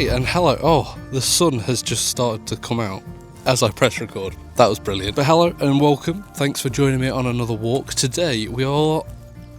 Okay, and hello. Oh, the sun has just started to come out as I press record. That was brilliant. But hello and welcome. Thanks for joining me on another walk. Today we are...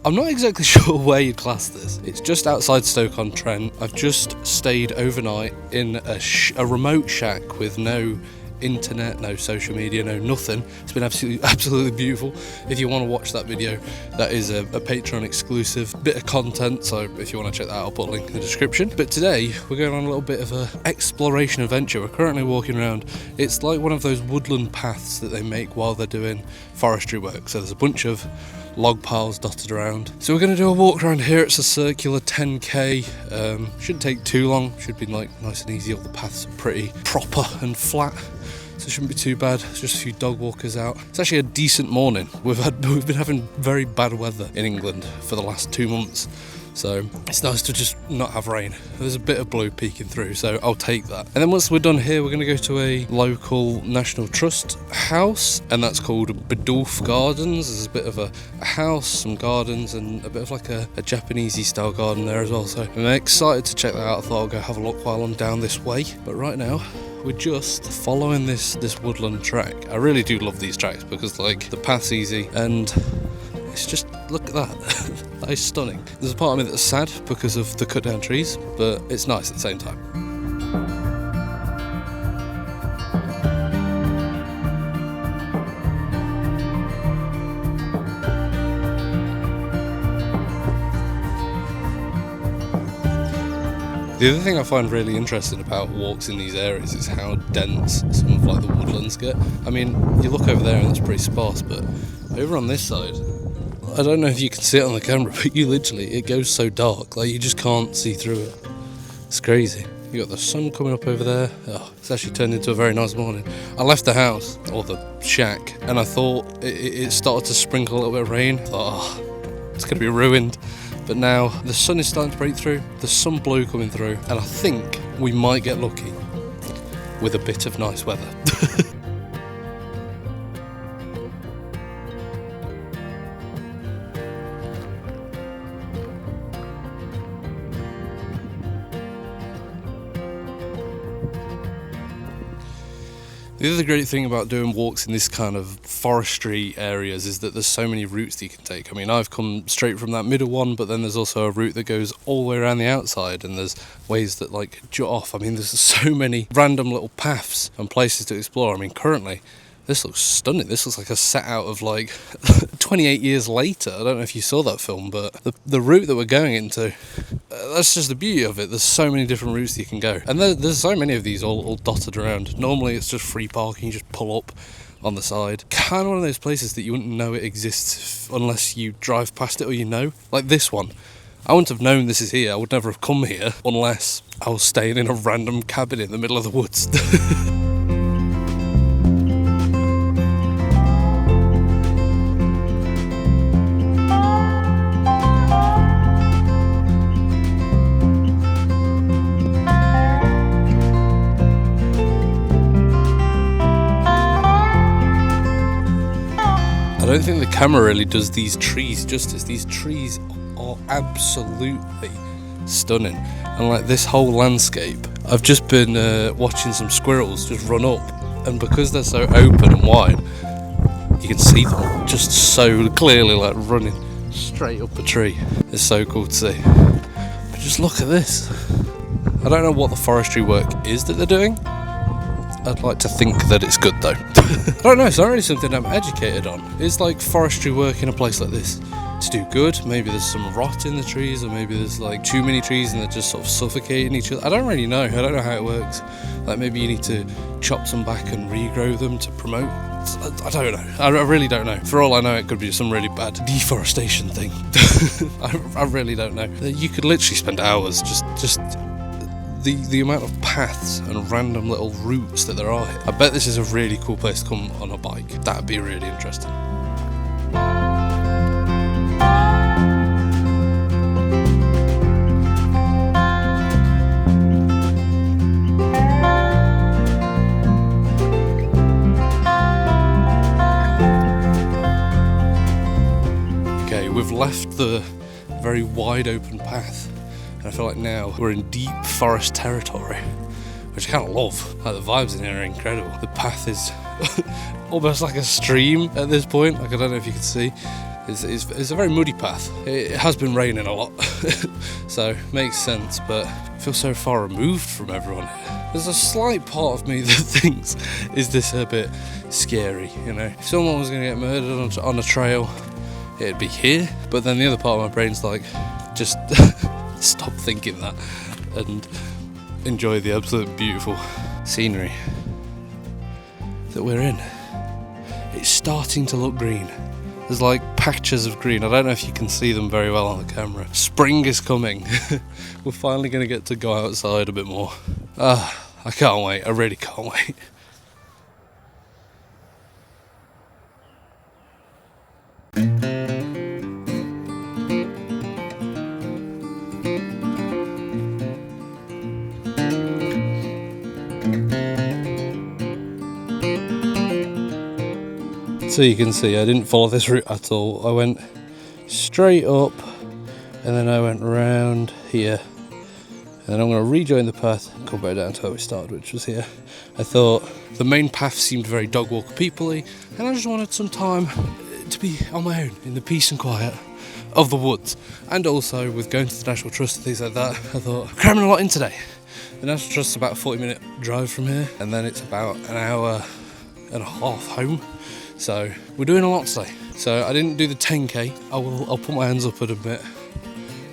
I'm not exactly sure where you'd class this. It's just outside Stoke-on-Trent. I've just stayed overnight in a remote shack with no internet, no social media, no nothing. It's been absolutely beautiful. If you want to watch that video, that is a Patreon exclusive bit of content, so if you want to check that out, I'll put a link in the description. But today we're going on a little bit of a exploration adventure. We're currently walking around. It's like one of those woodland paths that they make while they're doing forestry work, so there's a bunch of log piles dotted around. So we're going to do a walk around here. It's a circular 10k. Shouldn't take too long, should be like nice and easy. All the paths are pretty proper and flat, so it shouldn't be too bad. There's just a few dog walkers out. It's actually a decent morning. We've been having very bad weather in England for the last 2 months, so it's nice to just not have rain. There's a bit of blue peeking through, so I'll take that. And then once we're done here, we're going to go to a local National Trust house, and that's called Biddulph Gardens. There's a bit of a house, some gardens, and a bit of like a Japanesey style garden there as well. So I'm excited to check that out. I thought I'll go have a look while I'm down this way. But right now, we're just following this woodland track. I really do love these tracks because like the path's easy and it's just, look at that. That is stunning. There's a part of me that's sad because of the cut down trees, but it's nice at the same time. The other thing I find really interesting about walks in these areas is how dense some of like the woodlands get. I mean, you look over there and it's pretty sparse, but over on this side, I don't know if you can see it on the camera, but it goes so dark, like you just can't see through it. It's crazy. You got the sun coming up over there. Oh, it's actually turned into a very nice morning. I left the house, or the shack, and I thought it started to sprinkle a little bit of rain. I thought, oh, it's going to be ruined. But now the sun is starting to break through, there's some blue coming through, and I think we might get lucky with a bit of nice weather. The other great thing about doing walks in this kind of forestry areas is that there's so many routes that you can take. I mean, I've come straight from that middle one, but then there's also a route that goes all the way around the outside, and there's ways that like jut off. I mean, there's so many random little paths and places to explore. I mean, currently, this looks stunning. This looks like a set out of like 28 years later. I don't know if you saw that film, but the route that we're going into, that's just the beauty of it. There's so many different routes that you can go. And there's so many of these all dotted around. Normally it's just free parking, you just pull up on the side. Kind of one of those places that you wouldn't know it exists unless you drive past it or you know. Like this one. I wouldn't have known this is here. I would never have come here unless I was staying in a random cabin in the middle of the woods. I don't think the camera really does these trees justice. These trees are absolutely stunning. And like this whole landscape, I've just been watching some squirrels just run up, and because they're so open and wide, you can see them just so clearly like running straight up a tree. It's so cool to see. But just look at this. I don't know what the forestry work is that they're doing. I'd like to think that it's good though. I don't know, it's not really something I'm educated on. Is like forestry work in a place like this to do good? Maybe there's some rot in the trees, or maybe there's like too many trees and they're just sort of suffocating each other. I don't really know. I don't know how it works. Like maybe you need to chop some back and regrow them to promote. I don't know. I really don't know. For all I know, it could be some really bad deforestation thing. I really don't know. You could literally spend hours just the amount of paths and random little routes that there are here. I bet this is a really cool place to come on a bike. That'd be really interesting. Okay, we've left the very wide open path And I feel like now we're in deep forest territory, which I kind of love. Like, the vibes in here are incredible. The path is almost like a stream at this point. Like, I don't know if you can see. It's a very muddy path. It has been raining a lot, so makes sense, but I feel so far removed from everyone here. There's a slight part of me that thinks, is this a bit scary, you know? If someone was going to get murdered on a trail, it'd be here, but then the other part of my brain's like, just stop thinking that and enjoy the absolute beautiful scenery that we're in. It's starting to look green. There's like patches of green. I don't know if you can see them very well on the camera. Spring is coming. We're finally going to get to go outside a bit more. I can't wait. I really can't wait. So you can see I didn't follow this route at all. I went straight up and then I went around here, and then I'm going to rejoin the path and come back down to where we started, which was here. I thought the main path seemed very dog walker people-y, and I just wanted some time to be on my own in the peace and quiet of the woods. And also with going to the National Trust and things like that, I thought, cramming a lot in today. The National Trust is about a 40-minute drive from here, and then it's about an hour and a half home. So we're doing a lot today. So I didn't do the 10k. I'll put my hands up in a bit.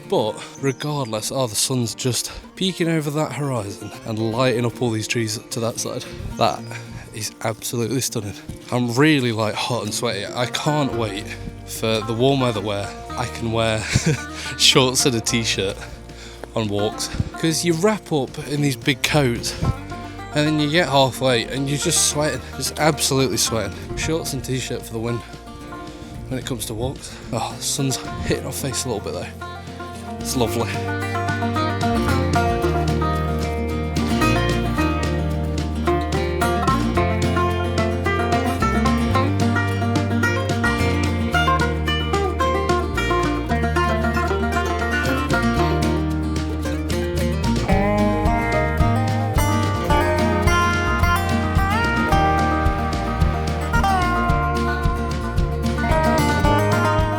But regardless, the sun's just peeking over that horizon and lighting up all these trees to that side. That is absolutely stunning. I'm really like hot and sweaty. I can't wait for the warm weather where I can wear shorts and a t-shirt on walks. Because you wrap up in these big coats, and then you get halfway and you're just sweating, just absolutely sweating. Shorts and t-shirt for the win when it comes to walks. The sun's hitting our face a little bit though. It's lovely.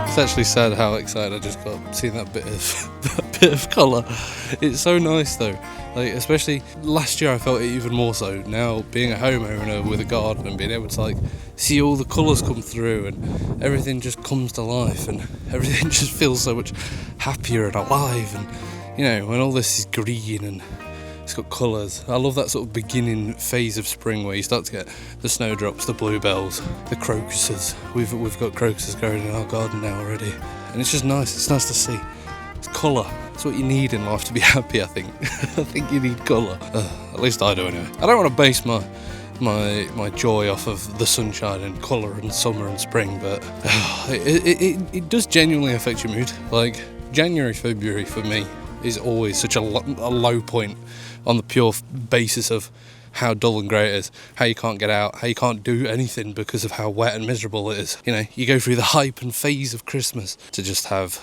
It's actually sad how excited I just got seeing that bit of colour. It's so nice though, like especially last year I felt it even more so. Now being a homeowner with a garden and being able to like see all the colours come through and everything just comes to life and everything just feels so much happier and alive, and you know, when all this is green and it's got colours. I love that sort of beginning phase of spring where you start to get the snowdrops, the bluebells, the crocuses. We've got crocuses growing in our garden now already, and it's just nice. It's nice to see. It's colour. It's what you need in life to be happy, I think. I think you need colour. At least I do anyway. I don't want to base my joy off of the sunshine and colour and summer and spring, but it does genuinely affect your mood. Like January, February for me is always such a low point on the pure basis of how dull and grey it is, how you can't get out, how you can't do anything because of how wet and miserable it is. You know, you go through the hype and phase of Christmas to just have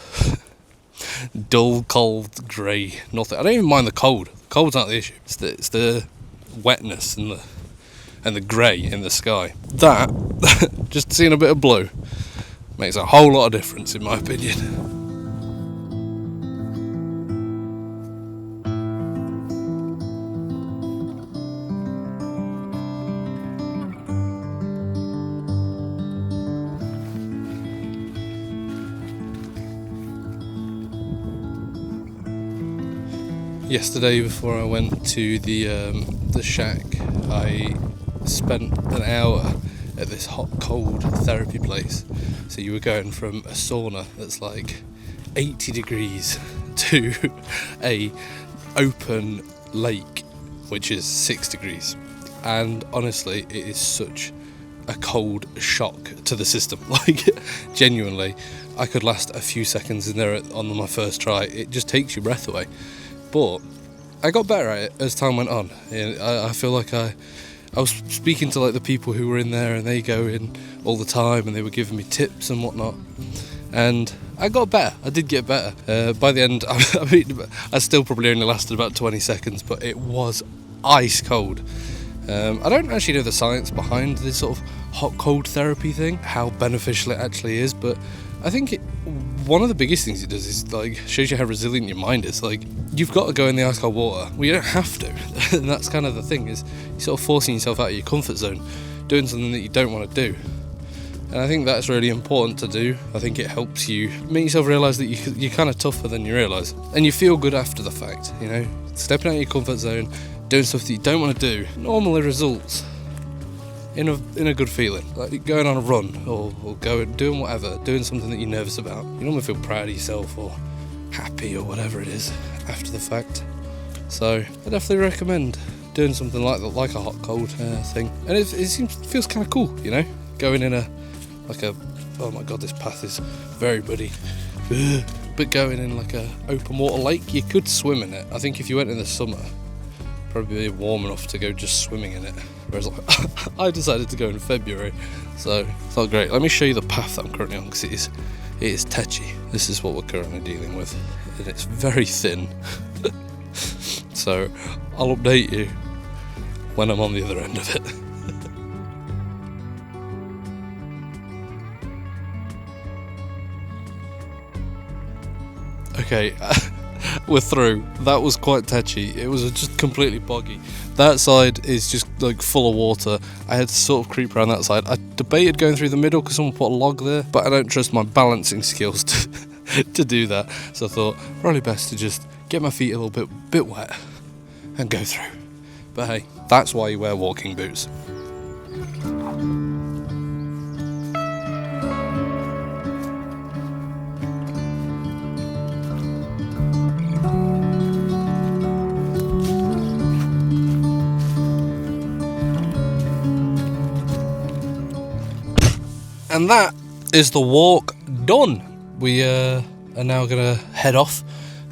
dull, cold, grey, nothing. I don't even mind the cold. The cold's not the issue. It's the wetness and the grey in the sky. That, just seeing a bit of blue, makes a whole lot of difference in my opinion. Yesterday, before I went to the shack, I spent an hour at this hot, cold therapy place. So you were going from a sauna that's like 80 degrees to a open lake, which is 6 degrees. And honestly, it is such a cold shock to the system. Like, genuinely, I could last a few seconds in there on my first try. It just takes your breath away. But I got better at it as time went on. I feel like I was speaking to like the people who were in there, and they go in all the time and they were giving me tips and whatnot. and I got better. I did get better. By the end, I mean, I still probably only lasted about 20 seconds, but it was ice cold. I don't actually know the science behind this sort of hot cold therapy thing, how beneficial it actually is, but I think one of the biggest things it does is like shows you how resilient your mind is. Like, you've got to go in the ice cold water. Well, you don't have to. And that's kind of the thing, is you're sort of forcing yourself out of your comfort zone, doing something that you don't want to do. And I think that's really important to do. I think it helps you make yourself realise that you're kind of tougher than you realise. And you feel good after the fact, you know? Stepping out of your comfort zone, doing stuff that you don't want to do, normally results in a good feeling. Like going on a run, or doing whatever, doing something that you're nervous about. You normally feel proud of yourself, or happy, or whatever it is, after the fact. So I definitely recommend doing something like that, like a hot cold thing. And it feels kind of cool, you know? Going in oh my god, this path is very muddy. But going in like a open water lake, you could swim in it. I think if you went in the summer, probably be warm enough to go just swimming in it. Whereas like, I decided to go in February, so it's not great. Let me show you the path that I'm currently on, because it is tetchy. This is what we're currently dealing with, and it's very thin. So I'll update you when I'm on the other end of it. Okay, we're through. That was quite tetchy. It was just completely boggy. That side is just like full of water. I had to sort of creep around that side. I debated going through the middle because someone put a log there, but I don't trust my balancing skills to do that. So I thought probably best to just get my feet a little bit wet and go through. But hey, that's why you wear walking boots. And that is the walk done. We are now going to head off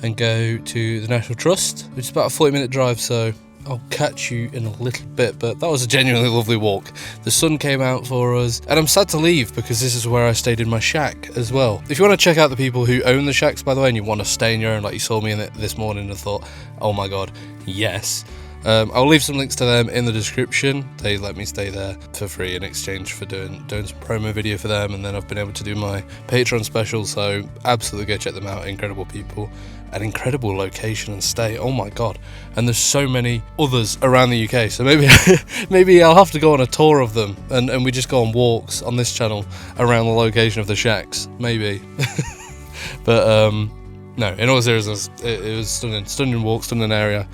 and go to the National Trust, which is about a 40-minute drive, so I'll catch you in a little bit. But that was a genuinely lovely walk. The sun came out for us, and I'm sad to leave because this is where I stayed in my shack as well. If you want to check out the people who own the shacks, by the way, and you want to stay in your own, like you saw me in it this morning and thought, oh my god, yes. I'll leave some links to them in the description. They let me stay there for free in exchange for doing some promo video for them, and then I've been able to do my Patreon special, so absolutely go check them out. Incredible people, an incredible location and stay, oh my god. And there's so many others around the UK, so maybe I'll have to go on a tour of them, and we just go on walks on this channel around the location of the shacks, maybe. But no, in all seriousness, it was stunning walk, stunning area.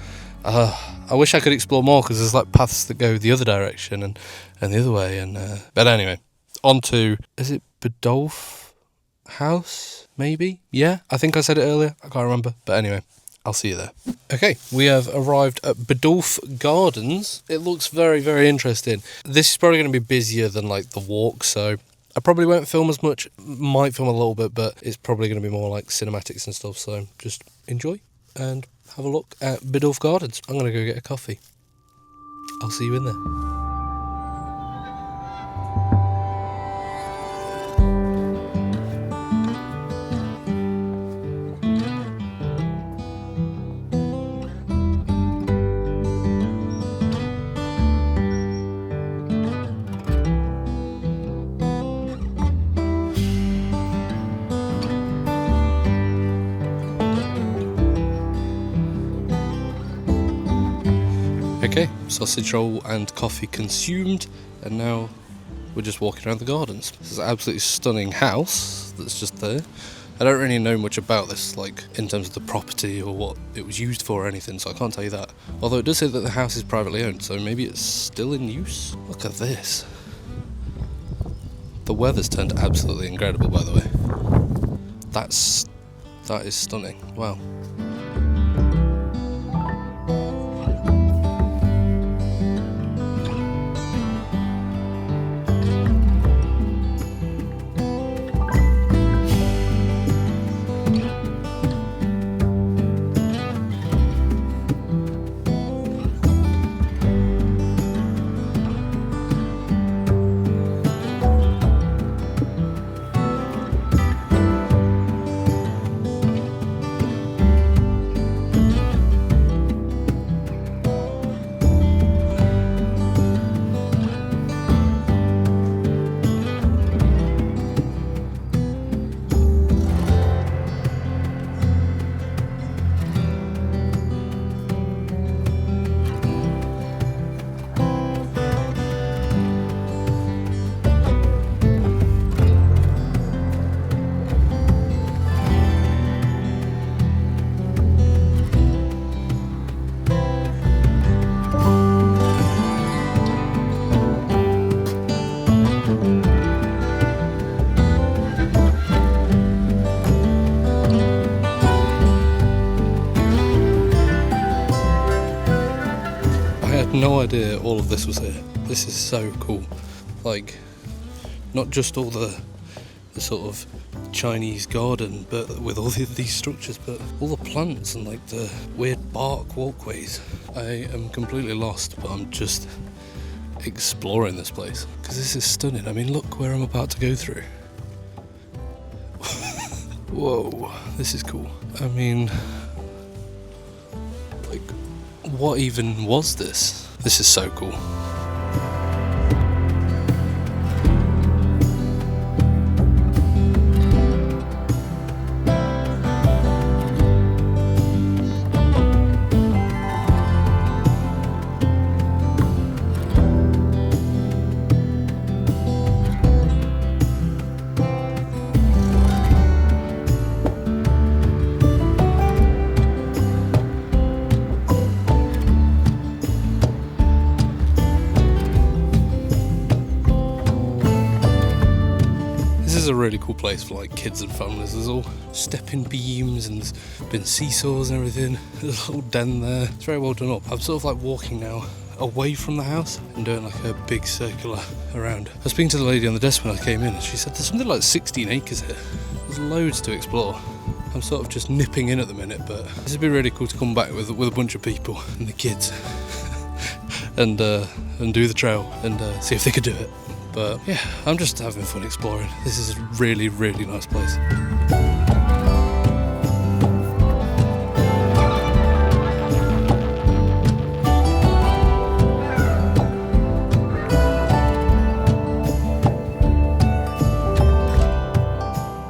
I wish I could explore more, because there's like paths that go the other direction and the other way. But anyway, on to, is it Biddulph House? Maybe? Yeah, I think I said it earlier. I can't remember. But anyway, I'll see you there. Okay, we have arrived at Biddulph Gardens. It looks very, very interesting. This is probably going to be busier than like the walk, so I probably won't film as much. Might film a little bit, but it's probably going to be more like cinematics and stuff. So just enjoy and have a look at Biddulph Gardens. I'm going to go get a coffee. I'll see you in there. Okay, sausage roll and coffee consumed, and now we're just walking around the gardens. This is an absolutely stunning house that's just there. I don't really know much about this, like in terms of the property or what it was used for or anything, so I can't tell you that. Although it does say that the house is privately owned, so maybe it's still in use. Look at this. The weather's turned absolutely incredible, by the way. That is stunning. Wow. no idea all of this was here. This is so cool. Like, not just all the sort of Chinese garden, but with all these structures, but all the plants and like the weird bark walkways. I am completely lost, but I'm just exploring this place because this is stunning. I mean, look where I'm about to go through. Whoa, this is cool. I mean, like, what even was this? This is so cool. This is a really cool place for like kids and families. There's all stepping beams and there's been seesaws and everything. There's a little den there. It's very well done up. I'm sort of like walking now away from the house and doing like a big circular around. I was speaking to the lady on the desk when I came in and she said there's something like 16 acres here. There's loads to explore. I'm sort of just nipping in at the minute, but this would be really cool to come back with a bunch of people and the kids and do the trail and see if they could do it. But yeah, I'm just having fun exploring. This is a really, really nice place.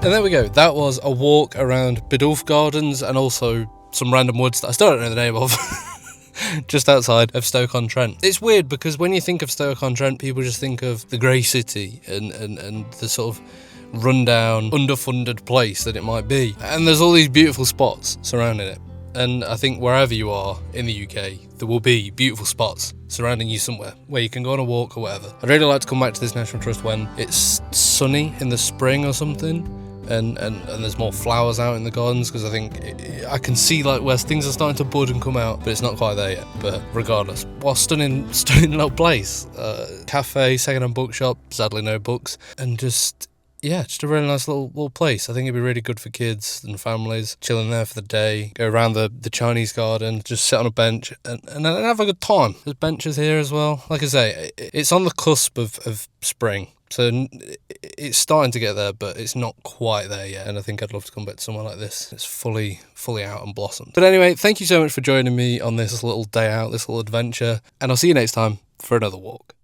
And there we go. That was a walk around Biddulph Gardens and also some random woods that I still don't know the name of. Just outside of Stoke-on-Trent. It's weird because when you think of Stoke-on-Trent, people just think of the grey city and the sort of rundown, underfunded place that it might be. And there's all these beautiful spots surrounding it. And I think wherever you are in the UK, there will be beautiful spots surrounding you somewhere where you can go on a walk or whatever. I'd really like to come back to this National Trust when it's sunny in the spring or something. And there's more flowers out in the gardens because I think I can see like where things are starting to bud and come out, but it's not quite there yet. But regardless, well, stunning little place, cafe, second-hand bookshop, sadly no books, and just a really nice little place. I think it'd be really good for kids and families chilling there for the day. Go around the Chinese garden, just sit on a bench and have a good time. There's benches here as well. Like I say, it's on the cusp of spring. So it's starting to get there, but it's not quite there yet. And I think I'd love to come back to somewhere like this. It's fully out and blossomed. But anyway, thank you so much for joining me on this little day out, this little adventure. And I'll see you next time for another walk.